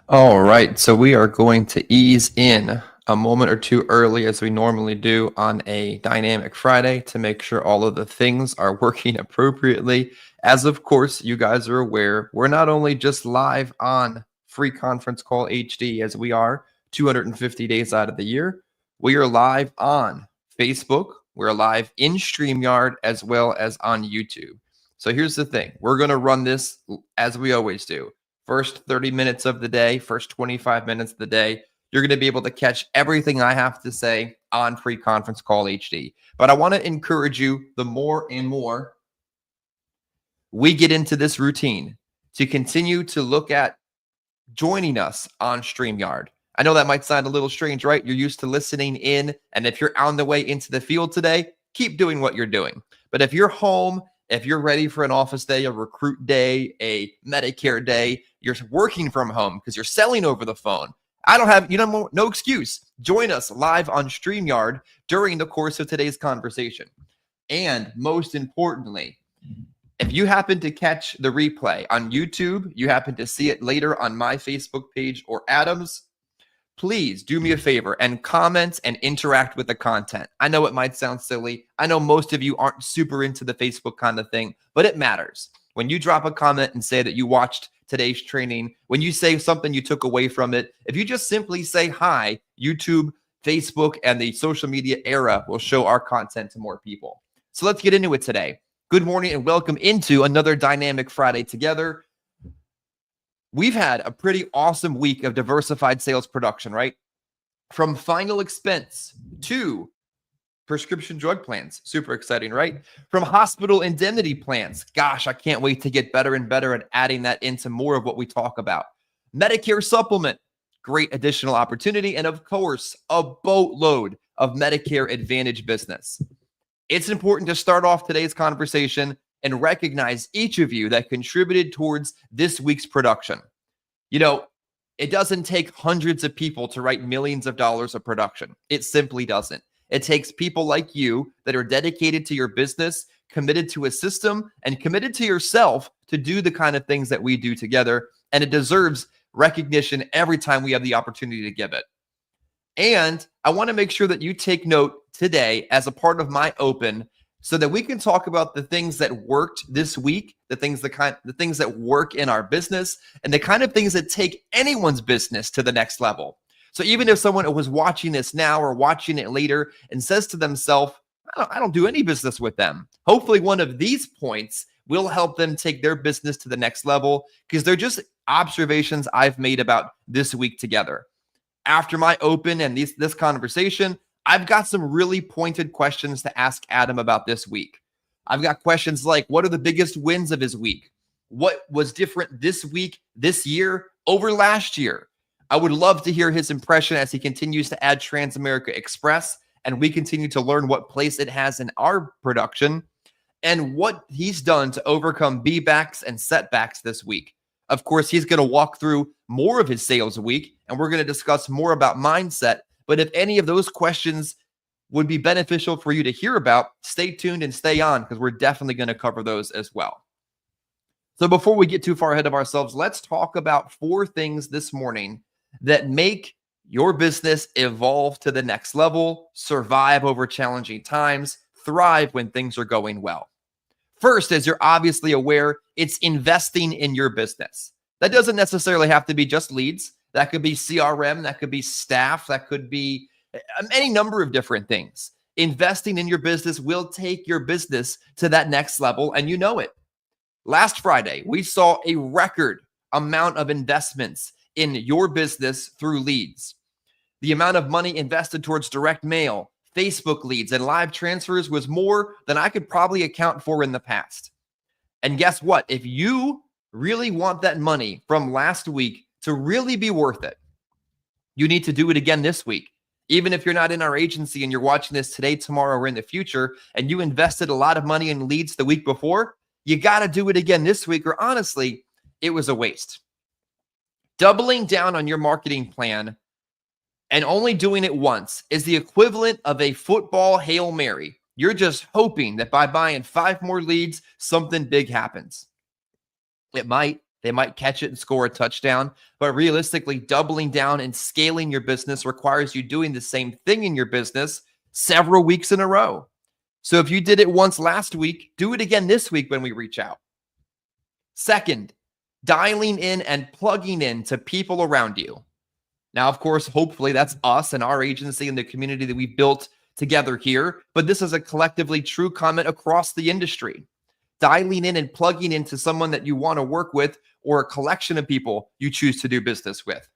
All right, so we are going to ease in a moment or two early as we normally do on a Dynamic Friday to make sure all of the things are working appropriately. As of course, you guys are aware, we're not only just live on Free Conference Call HD as we are 250 days out of the year, we are live on Facebook, we're live in StreamYard as well as on YouTube. So here's the thing, we're going to run this as we always do. First 30 minutes of the day, first 25 minutes of the day, you're going to be able to catch everything I have to say on Free Conference Call HD. But I want to encourage you, the more and more we get into this routine, to continue to look at joining us on StreamYard. I know that might sound a little strange, right? You're used to listening in, and if you're on the way into the field today, keep doing what you're doing. But if you're home, if you're ready for an office day, a recruit day, a Medicare day, you're working from home because you're selling over the phone, I don't have, no excuse. Join us live on StreamYard during the course of today's conversation. And most importantly, if you happen to catch the replay on YouTube, you happen to see it later on my Facebook page or Adam's, please do me a favor and comment and interact with the content. I know it might sound silly. I know most of you aren't super into the Facebook kind of thing, but it matters. When you drop a comment and say that you watched today's training, when you say something you took away from it, if you just simply say hi, YouTube, Facebook, and the social media era will show our content to more people. So let's get into it today. Good morning and welcome into another Dynamic Friday together. We've had a pretty awesome week of diversified sales production, right? From final expense to prescription drug plans. Super exciting, right? From hospital indemnity plans. Gosh, I can't wait to get better and better at adding that into more of what we talk about. Medicare supplement, great additional opportunity. And of course, a boatload of Medicare Advantage business. It's important to start off today's conversation and recognize each of you that contributed towards this week's production. You know, it doesn't take hundreds of people to write millions of dollars of production. It simply doesn't. It takes people like you that are dedicated to your business, committed to a system, and committed to yourself to do the kind of things that we do together. And it deserves recognition every time we have the opportunity to give it. And I want to make sure that you take note today as a part of my open so that we can talk about the things that worked this week, the things that work in our business, and the kind of things that take anyone's business to the next level. So even if someone was watching this now or watching it later and says to themselves, I don't do any business with them, hopefully one of these points will help them take their business to the next level because they're just observations I've made about this week together. After my open and this conversation, I've got some really pointed questions to ask Adam about this week. I've got questions like, what are the biggest wins of his week? What was different this week, this year, over last year? I would love to hear his impression as he continues to add Transamerica Express and we continue to learn what place it has in our production and what he's done to overcome beatbacks and setbacks this week. Of course, he's going to walk through more of his sales week, and we're going to discuss more about mindset. But if any of those questions would be beneficial for you to hear about, stay tuned and stay on because we're definitely going to cover those as well. So before we get too far ahead of ourselves, let's talk about 4 things this morning that make your business evolve to the next level, survive over challenging times, thrive when things are going well. First, as you're obviously aware, it's investing in your business. That doesn't necessarily have to be just leads. That could be CRM, that could be staff, that could be any number of different things. Investing in your business will take your business to that next level, and you know it. Last Friday, we saw a record amount of investments in your business through leads. The amount of money invested towards direct mail, Facebook leads, and live transfers was more than I could probably account for in the past. And guess what? If you really want that money from last week to really be worth it, you need to do it again this week. Even if you're not in our agency and you're watching this today, tomorrow, or in the future, and you invested a lot of money in leads the week before, you got to do it again this week, or honestly, it was a waste. Doubling down on your marketing plan and only doing it once is the equivalent of a football Hail Mary. You're just hoping that by buying 5 more leads, something big happens. It might, They might catch it and score a touchdown, but realistically, doubling down and scaling your business requires you doing the same thing in your business several weeks in a row. So if you did it once last week, do it again this week when we reach out. Second, dialing in and plugging in to people around you. Now, of course, hopefully that's us and our agency and the community that we've built together here, but this is a collectively true comment across the industry. Dialing in and plugging into someone that you want to work with or a collection of people you choose to do business with.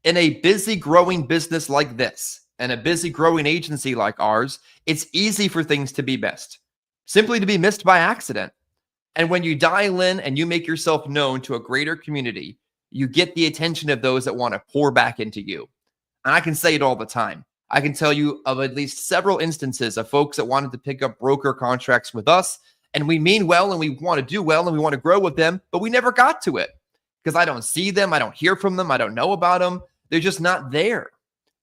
In a busy growing business like this and a busy growing agency like ours, it's easy for things to be missed, simply to be missed by accident. And when you dial in and you make yourself known to a greater community, you get the attention of those that want to pour back into you. And I can say it all the time. I can tell you of at least several instances of folks that wanted to pick up broker contracts with us, and we mean well and we want to do well and we want to grow with them, but we never got to it because I don't see them, I don't hear from them, I don't know about them. They're just not there.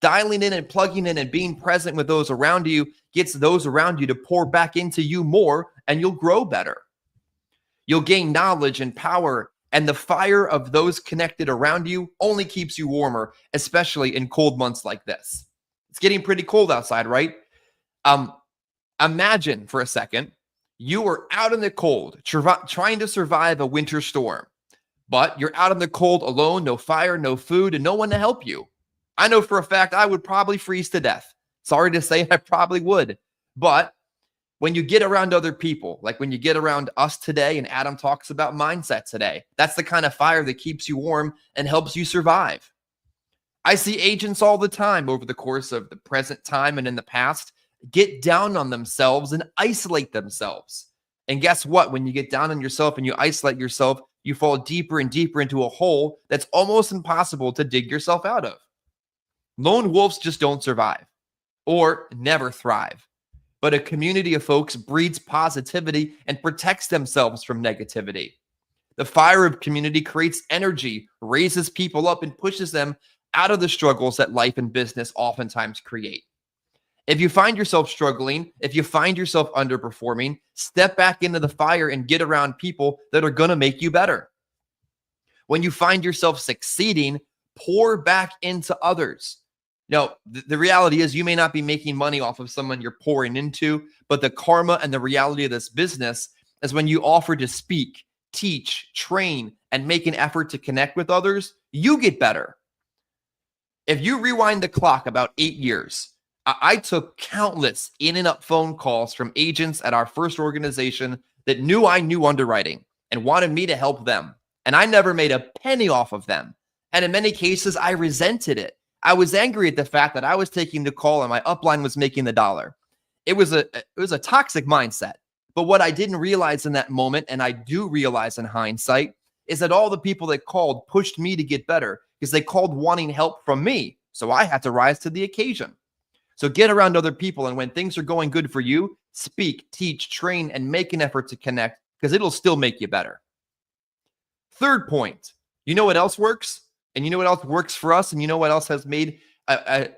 Dialing in and plugging in and being present with those around you gets those around you to pour back into you more, and you'll grow better. You'll gain knowledge and power, and the fire of those connected around you only keeps you warmer, especially in cold months like this. It's getting pretty cold outside, right? Imagine for a second, you are out in the cold, trying to survive a winter storm, but you're out in the cold alone, no fire, no food, and no one to help you. I know for a fact I would probably freeze to death. Sorry to say, I probably would, but when you get around other people, like when you get around us today, and Adam talks about mindset today, that's the kind of fire that keeps you warm and helps you survive. I see agents all the time over the course of the present time and in the past get down on themselves and isolate themselves. And guess what? When you get down on yourself and you isolate yourself, you fall deeper and deeper into a hole that's almost impossible to dig yourself out of. Lone wolves just don't survive or never thrive. But a community of folks breeds positivity and protects themselves from negativity. The fire of community creates energy, raises people up, and pushes them out of the struggles that life and business oftentimes create. If you find yourself struggling, if you find yourself underperforming, step back into the fire and get around people that are going to make you better. When you find yourself succeeding, pour back into others. Now, the reality is you may not be making money off of someone you're pouring into, but the karma and the reality of this business is when you offer to speak, teach, train, and make an effort to connect with others, you get better. If you rewind the clock about 8 years, I took countless in and up phone calls from agents at our first organization that knew I knew underwriting and wanted me to help them. And I never made a penny off of them. And in many cases, I resented it. I was angry at the fact that I was taking the call and my upline was making the dollar. It was a toxic mindset. But what I didn't realize in that moment, and I do realize in hindsight, is that all the people that called pushed me to get better because they called wanting help from me. So I had to rise to the occasion. So get around other people, and when things are going good for you, speak, teach, train, and make an effort to connect because it'll still make you better. Third point, you know what else works? And you know what else works for us? And you know what else has made an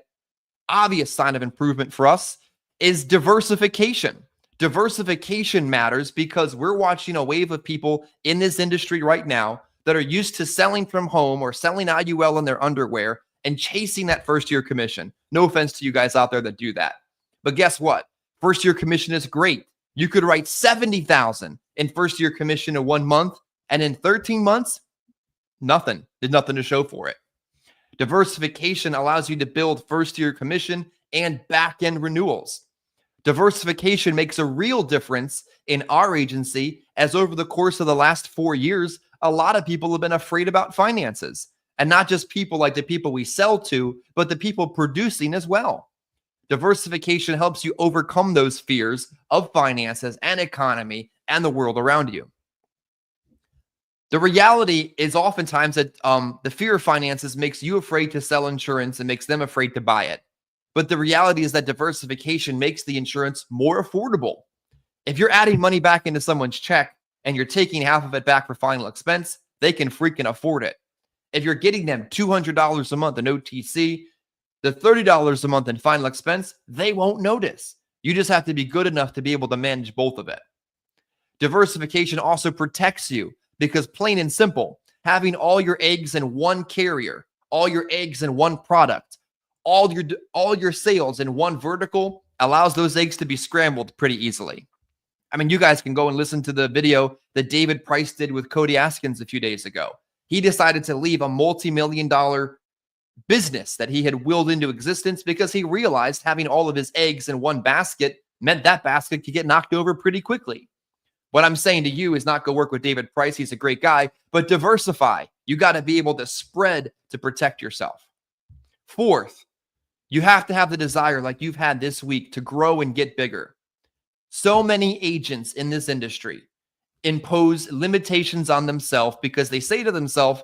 obvious sign of improvement for us is diversification. Diversification matters because we're watching a wave of people in this industry right now that are used to selling from home or selling IUL in their underwear and chasing that first-year commission. No offense to you guys out there that do that. But guess what? First-year commission is great. You could write $70,000 in first-year commission in 1 month, and in 13 months, nothing. There's nothing to show for it. Diversification allows you to build first-year commission and back-end renewals. Diversification makes a real difference in our agency, as over the course of the last 4 years, a lot of people have been afraid about finances. And not just people like the people we sell to, but the people producing as well. Diversification helps you overcome those fears of finances and economy and the world around you. The reality is oftentimes that the fear of finances makes you afraid to sell insurance and makes them afraid to buy it. But the reality is that diversification makes the insurance more affordable. If you're adding money back into someone's check and you're taking half of it back for final expense, they can freaking afford it. If you're getting them $200 a month in OTC, the $30 a month in final expense, they won't notice. You just have to be good enough to be able to manage both of it. Diversification also protects you because plain and simple, having all your eggs in one carrier, all your eggs in one product, all your sales in one vertical allows those eggs to be scrambled pretty easily. I mean, you guys can go and listen to the video that David Price did with Cody Askins a few days ago. He decided to leave a multi-million-dollar business that he had willed into existence because he realized having all of his eggs in one basket meant that basket could get knocked over pretty quickly. What I'm saying to you is not go work with David Price. He's a great guy, but diversify. You got to be able to spread to protect yourself. Fourth, you have to have the desire, like you've had this week, to grow and get bigger. So many agents in this industry impose limitations on themselves because they say to themselves,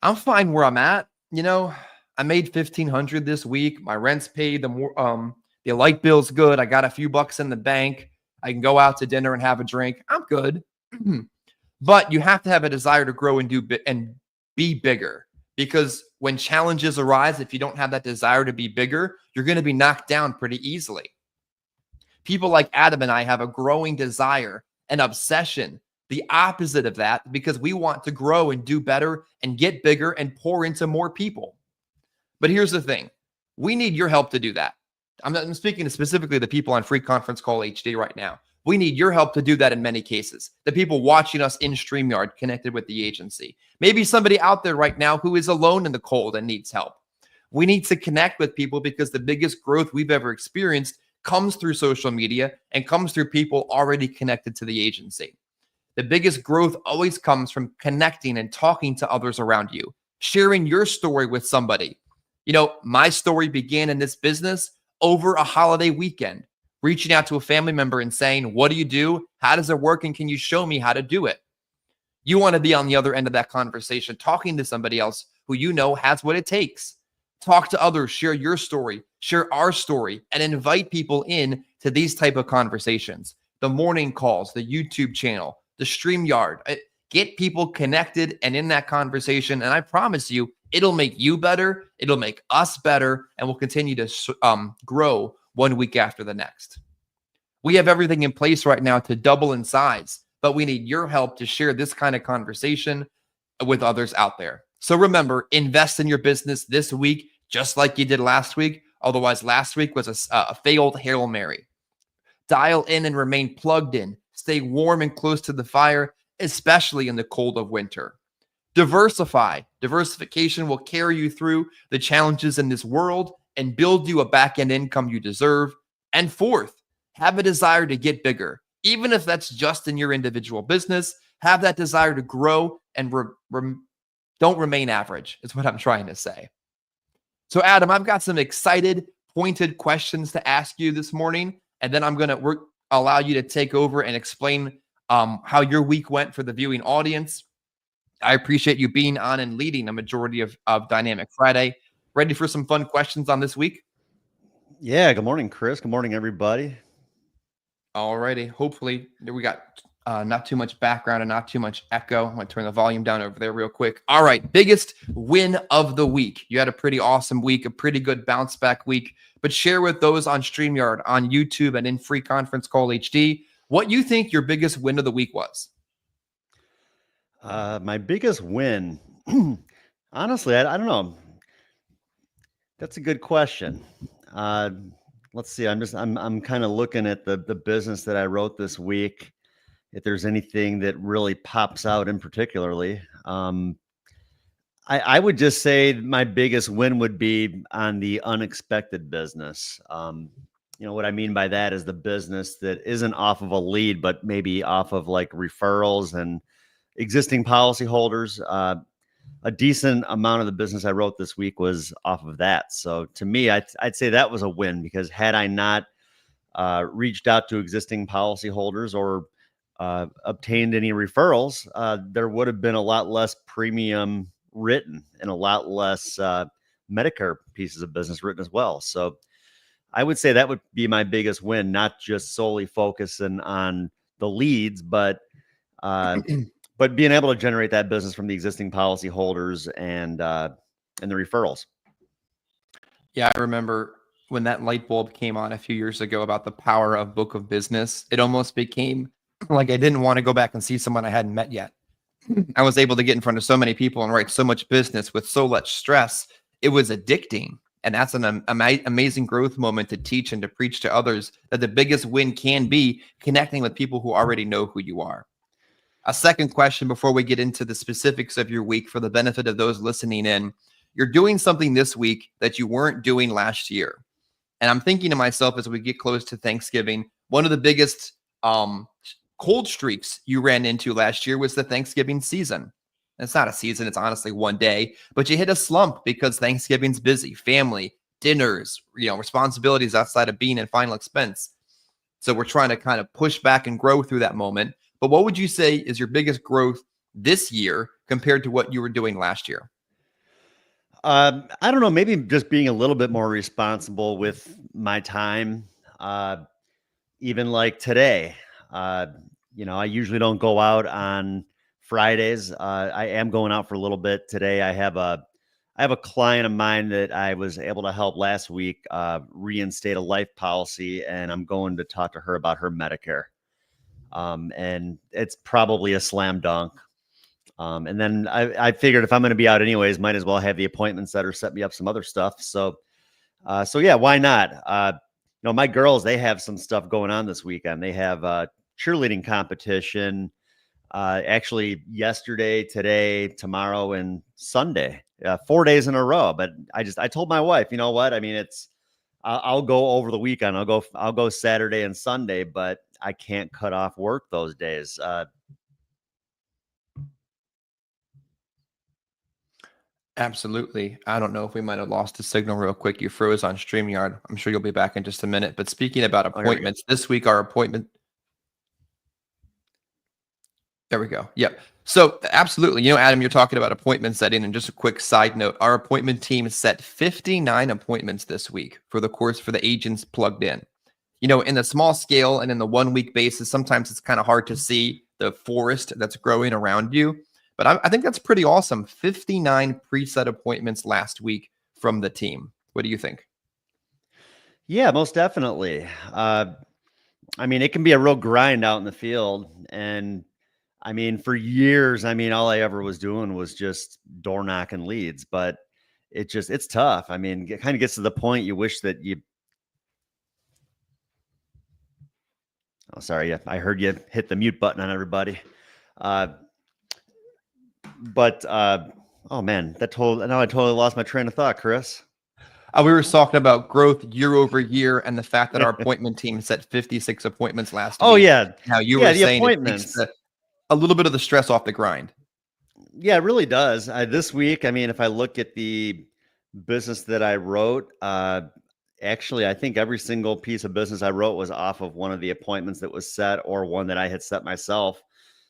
I'm fine where I'm at. You know, I made $1,500 this week. My rent's paid. The light bill's good. I got a few bucks in the bank. I can go out to dinner and have a drink. I'm good. But you have to have a desire to grow and be bigger, because when challenges arise, if you don't have that desire to be bigger, you're going to be knocked down pretty easily. People like Adam and I have a growing desire and obsession, the opposite of that, because we want to grow and do better and get bigger and pour into more people. But here's the thing. We need your help to do that. I'm speaking to specifically the people on Free Conference Call HD right now. We need your help to do that in many cases. The people watching us in StreamYard connected with the agency. Maybe somebody out there right now who is alone in the cold and needs help. We need to connect with people because the biggest growth we've ever experienced comes through social media and comes through people already connected to the agency. The biggest growth always comes from connecting and talking to others around you, sharing your story with somebody. You know, my story began in this business over a holiday weekend, reaching out to a family member and saying, what do you do? How does it work? And can you show me how to do it? You want to be on the other end of that conversation, talking to somebody else who you know has what it takes. Talk to others, share your story, share our story, and invite people in to these type of conversations. The morning calls, the YouTube channel, the StreamYard. Get people connected and in that conversation. And I promise you, it'll make you better. It'll make us better. And we'll continue to grow one week after the next. We have everything in place right now to double in size, but we need your help to share this kind of conversation with others out there. So remember, invest in your business this week, just like you did last week. Otherwise, last week was a failed Hail Mary. Dial in and remain plugged in. Stay warm and close to the fire, especially in the cold of winter. Diversify. Diversification will carry you through the challenges in this world and build you a back-end income you deserve. And fourth, have a desire to get bigger. Even if that's just in your individual business, have that desire to grow and don't remain average, is what I'm trying to say. So Adam, I've got some excited, pointed questions to ask you this morning, and then I'm going to allow you to take over and explain how your week went for the viewing audience. I appreciate you being on and leading a majority of Dynamic Friday. Ready for some fun questions on this week? Yeah. Good morning, Chris. Good morning, everybody. All righty. Hopefully we got not too much background and not too much echo. I'm going to turn the volume down over there real quick. All right. Biggest win of the week. You had a pretty awesome week, a pretty good bounce back week, but share with those on StreamYard, on YouTube, and in Free Conference Call HD what you think your biggest win of the week was. My biggest win, honestly, I don't know. That's a good question. Let's see. I'm kind of looking at the business that I wrote this week. If there's anything that really pops out in particularly, I would just say my biggest win would be on the unexpected business. You know what I mean by that is the business that isn't off of a lead, but maybe off of like referrals and existing policyholders. A decent amount of the business I wrote this week was off of that. So to me, I'd say that was a win, because had I not reached out to existing policyholders or obtained any referrals, there would have been a lot less premium written and a lot less Medicare pieces of business written as well. So I would say that would be my biggest win, not just solely focusing on the leads, but being able to generate that business from the existing policyholders and the referrals. Yeah, I remember when that light bulb came on a few years ago about the power of book of business. It almost became Like I didn't want to go back and see someone I hadn't met yet. I was able to get in front of so many people and write so much business with so much stress. It was addicting. And that's an amazing growth moment to teach and to preach to others that the biggest win can be connecting with people who already know who you are. A second question before we get into the specifics of your week for the benefit of those listening in. You're doing something this week that you weren't doing last year. And I'm thinking to myself as we get close to Thanksgiving, one of the biggest cold streaks you ran into last year was the Thanksgiving season. It's not a season, it's honestly one day, but you hit a slump because Thanksgiving's busy, family, dinners, responsibilities outside of being in final expense. So we're trying to kind of push back and grow through that moment. But what would you say is your biggest growth this year compared to what you were doing last year? I don't know, maybe just being a little bit more responsible with my time. Even like today, I usually don't go out on Fridays. I am going out for a little bit today. I have a client of mine that I was able to help last week reinstate a life policy, and I'm going to talk to her about her Medicare. And it's probably a slam dunk. And then I figured if I'm going to be out anyways, might as well have the appointments that are set me up some other stuff. So yeah, why not? My girls, they have some stuff going on this weekend. They have a cheerleading competition, actually yesterday, today, tomorrow, and Sunday, 4 days in a row. But I told my wife, you know what? I mean, I'll go over the weekend. I'll go Saturday and Sunday, but I can't cut off work those days. Absolutely. I don't know if we might have lost the signal real quick. You froze on StreamYard. I'm sure you'll be back in just a minute. But speaking about Oh, here we go. appointments, this week our appointment. There we go. Yep. So absolutely. Adam, you're talking about appointment setting. And just a quick side note, our appointment team set 59 appointments this week for the course for the agents plugged in. In the small scale and in the 1 week basis, sometimes it's kind of hard to see the forest that's growing around you. But I think that's pretty awesome. 59 preset appointments last week from the team. What do you think? Yeah, most definitely. I mean, it can be a real grind out in the field. And I mean, for years, all I ever was doing was just door knocking leads, but it's tough. I mean, it kind of gets to the point you wish that oh, sorry. Yeah, I heard you hit the mute button on everybody. Oh man, now I totally lost my train of thought, Chris. We were talking about growth year over year and the fact that our appointment team set 56 appointments last week. Oh yeah. Now you Yeah, were the saying it appointments. takes a little bit of the stress off the grind. Yeah, it really does. This week, if I look at the business that I wrote, actually, I think every single piece of business I wrote was off of one of the appointments that was set or one that I had set myself.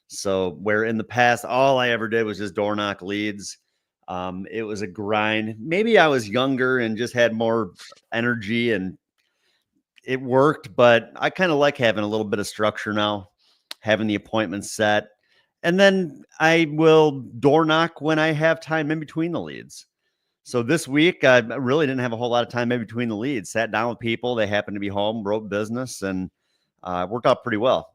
So where in the past, all I ever did was just door knock leads. It was a grind. Maybe I was younger and just had more energy and it worked, but I kind of like having a little bit of structure now, having the appointments set. And then I will door knock when I have time in between the leads. So this week, I really didn't have a whole lot of time in between the leads. Sat down with people. They happened to be home, wrote business, and worked out pretty well.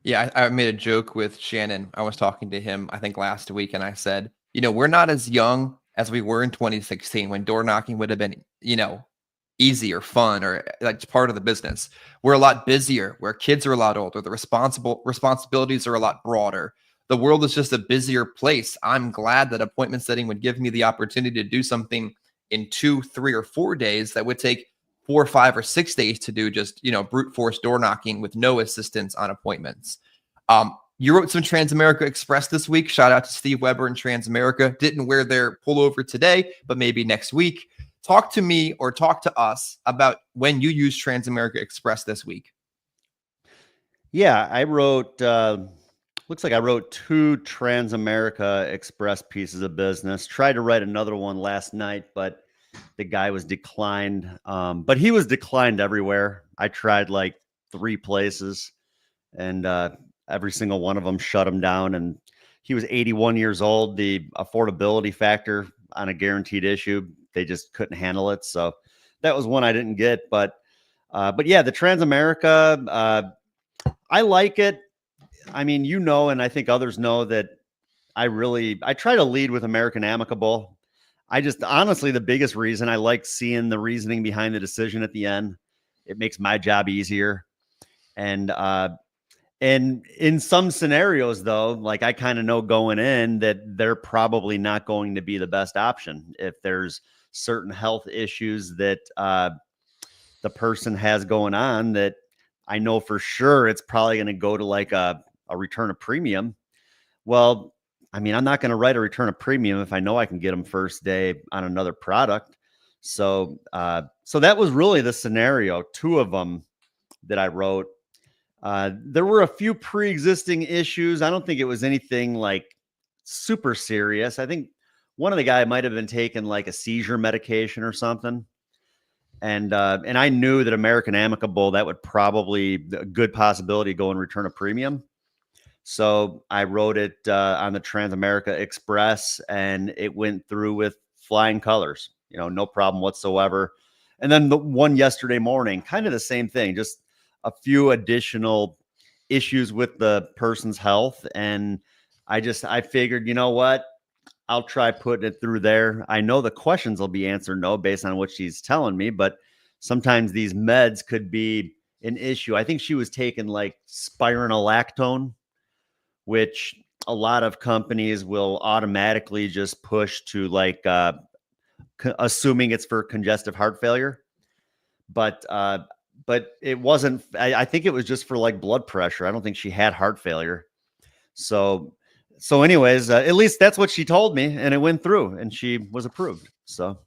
Yeah, I made a joke with Shannon. I was talking to him, I think last week, and I said, we're not as young as we were in 2016 when door knocking would have been, easy or fun or like it's part of the business. We're a lot busier, where kids are a lot older, the responsibilities are a lot broader. The world is just a busier place. I'm glad that appointment setting would give me the opportunity to do something in 2, 3, or 4 days that would take 4, 5, or 6 days to do just, brute force door knocking with no assistance on appointments. You wrote some Transamerica Express this week. Shout out to Steve Weber and Transamerica. Didn't wear their pullover today, but maybe next week. Talk to me or talk to us about when you used Transamerica Express this week. Yeah, I wrote, looks like I wrote 2 Transamerica Express pieces of business. Tried to write another one last night, but the guy was declined. But he was declined everywhere. I tried like 3 places and every single one of them shut him down. And he was 81 years old. The affordability factor on a guaranteed issue, they just couldn't handle it. So that was one I didn't get. But yeah, the Transamerica, I like it. I mean, and I think others know that I try to lead with American Amicable. I just honestly, the biggest reason I like seeing the reasoning behind the decision at the end. It makes my job easier. And in some scenarios, though, like I kind of know going in that they're probably not going to be the best option if there's certain health issues that the person has going on, that I know for sure it's probably going to go to like a return of premium. Well, I mean, I'm not going to write a return of premium if I know I can get them first day on another product. So that was really the scenario. Two of them that I wrote. There were a few pre-existing issues. I don't think it was anything like super serious. I think one of the guy might have been taking like a seizure medication or something. And I knew that American Amicable, that would probably a good possibility go and return a premium. So I wrote it on the Transamerica Express, and it went through with flying colors, no problem whatsoever. And then the one yesterday morning, kind of the same thing, just a few additional issues with the person's health. And I figured, you know what? I'll try putting it through there. I know the questions will be answered no based on what she's telling me, but sometimes these meds could be an issue. I think she was taking like spironolactone, which a lot of companies will automatically just push to like assuming it's for congestive heart failure. But it wasn't. I think it was just for like blood pressure. I don't think she had heart failure. So anyways, at least that's what she told me, and it went through, and she was approved. So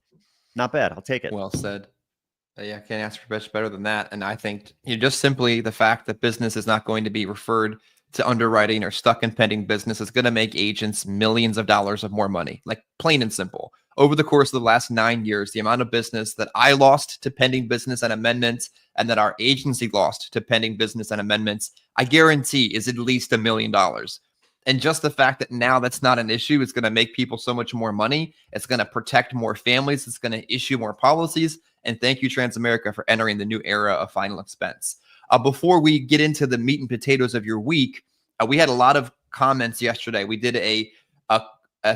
not bad. I'll take it. Well said. Yeah, I can't ask for much better than that. And I think just simply the fact that business is not going to be referred to underwriting or stuck in pending business is going to make agents millions of dollars of more money, like plain and simple. Over the course of the last 9 years, the amount of business that I lost to pending business and amendments and that our agency lost to pending business and amendments, I guarantee is at least $1 million. And just the fact that now that's not an issue is going to make people so much more money. It's going to protect more families. It's going to issue more policies. And thank you, Transamerica, for entering the new era of final expense. Before we get into the meat and potatoes of your week, we had a lot of comments yesterday. We did a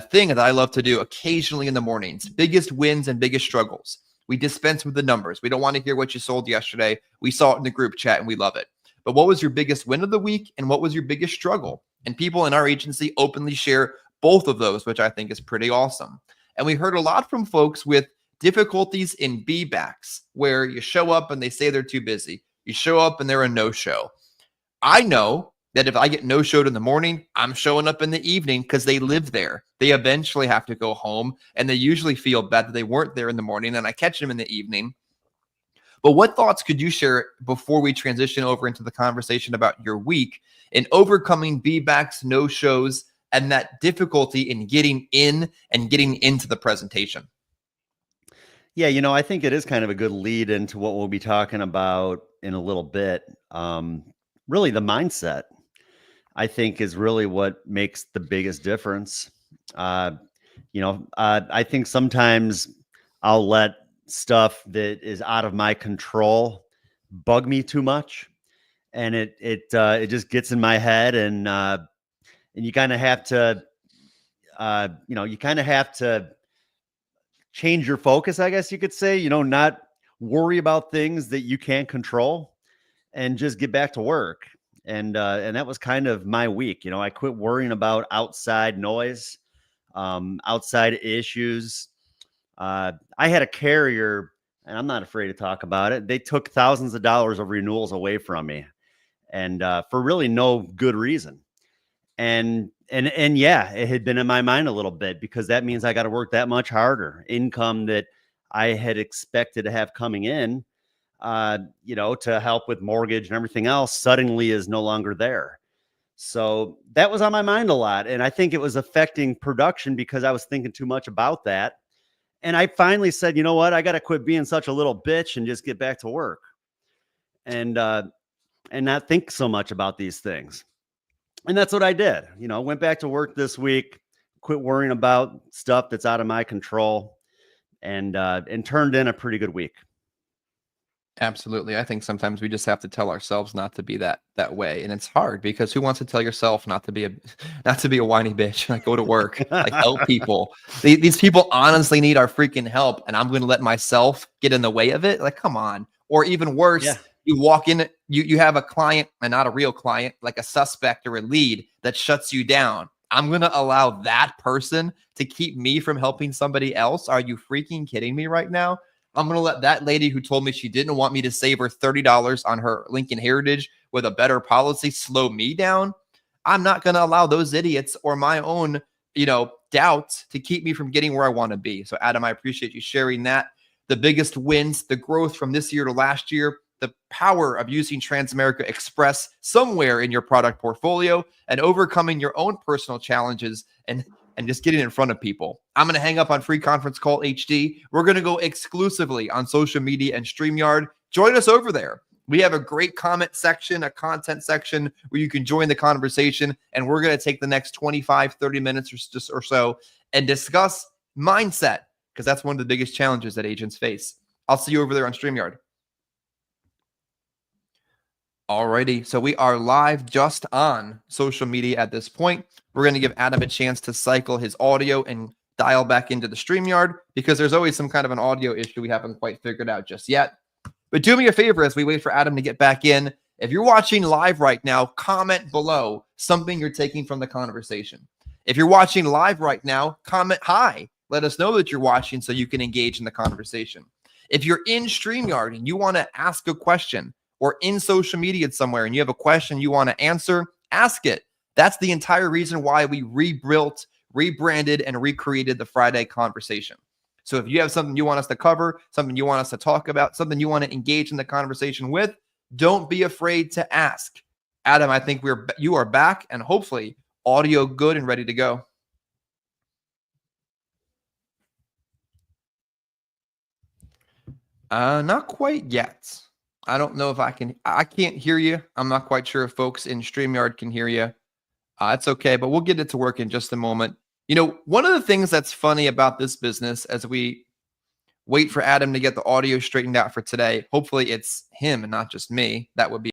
thing that I love to do occasionally in the mornings, biggest wins and biggest struggles. We dispense with the numbers. We don't want to hear what you sold yesterday. We saw it in the group chat and we love it. But what was your biggest win of the week and what was your biggest struggle? And people in our agency openly share both of those, which I think is pretty awesome. And we heard a lot from folks with difficulties in B-backs, where you show up and they say they're too busy. You show up and they're a no-show. I know that if I get no-showed in the morning, I'm showing up in the evening because they live there. They eventually have to go home, and they usually feel bad that they weren't there in the morning, and I catch them in the evening. But what thoughts could you share before we transition over into the conversation about your week in overcoming B-backs, no-shows, and that difficulty in getting in and getting into the presentation? Yeah, I think it is kind of a good lead into what we'll be talking about in a little bit. Really, the mindset, I think, is really what makes the biggest difference. I think sometimes I'll let stuff that is out of my control bug me too much, and it just gets in my head, and you kind of have to, change your focus, I guess you could say, not worry about things that you can't control and just get back to work. And that was kind of my week. I quit worrying about outside noise, outside issues. I had a carrier, and I'm not afraid to talk about it. They took thousands of dollars of renewals away from me, and for really no good reason. And yeah, it had been in my mind a little bit, because that means I got to work that much harder. Income that I had expected to have coming in, to help with mortgage and everything else, suddenly is no longer there. So that was on my mind a lot. And I think it was affecting production because I was thinking too much about that. And I finally said, you know what, I got to quit being such a little bitch and just get back to work, and not think so much about these things. And that's what I did. Went back to work this week, quit worrying about stuff that's out of my control, and turned in a pretty good week. Absolutely. I think sometimes we just have to tell ourselves not to be that way. And it's hard because who wants to tell yourself not to be a not to be a whiny bitch? Like go to work, like help people. These people honestly need our freaking help. And I'm gonna let myself get in the way of it. Like, come on. Or even Yeah. worse, you walk in, you have a client and not a real client, like a suspect or a lead that shuts you down. I'm gonna allow that person to keep me from helping somebody else. Are you freaking kidding me right now? I'm going to let that lady who told me she didn't want me to save her $30 on her Lincoln Heritage with a better policy slow me down. I'm not going to allow those idiots or my own, doubts to keep me from getting where I want to be. So, Adam, I appreciate you sharing that. The biggest wins, the growth from this year to last year, the power of using Transamerica Express somewhere in your product portfolio and overcoming your own personal challenges and just getting in front of people. I'm going to hang up on Free Conference Call HD. We're going to go exclusively on social media and StreamYard. Join us over there. We have a great comment section, a content section where you can join the conversation. And we're going to take the next 25, 30 minutes or so and discuss mindset, because that's one of the biggest challenges that agents face. I'll see you over there on StreamYard. Alrighty, so we are live just on social media at this point. We're going to give Adam a chance to cycle his audio and dial back into the StreamYard because there's always some kind of an audio issue we haven't quite figured out just yet. But do me a favor as we wait for Adam to get back in. If you're watching live right now, comment below something you're taking from the conversation. If you're watching live right now, comment hi. Let us know that you're watching so you can engage in the conversation. If you're in StreamYard and you want to ask a question, or in social media somewhere and you have a question you want to answer, ask it. That's the entire reason why we rebuilt, rebranded, and recreated the Friday conversation. So if you have something you want us to cover, something you want us to talk about, something you want to engage in the conversation with, don't be afraid to ask. Adam, I think you are back and hopefully audio good and ready to go. Not quite yet. I don't know if I can't hear you. I'm not quite sure if folks in StreamYard can hear you. It's okay, but we'll get it to work in just a moment. One of the things that's funny about this business as we wait for Adam to get the audio straightened out for today, hopefully it's him and not just me. That would be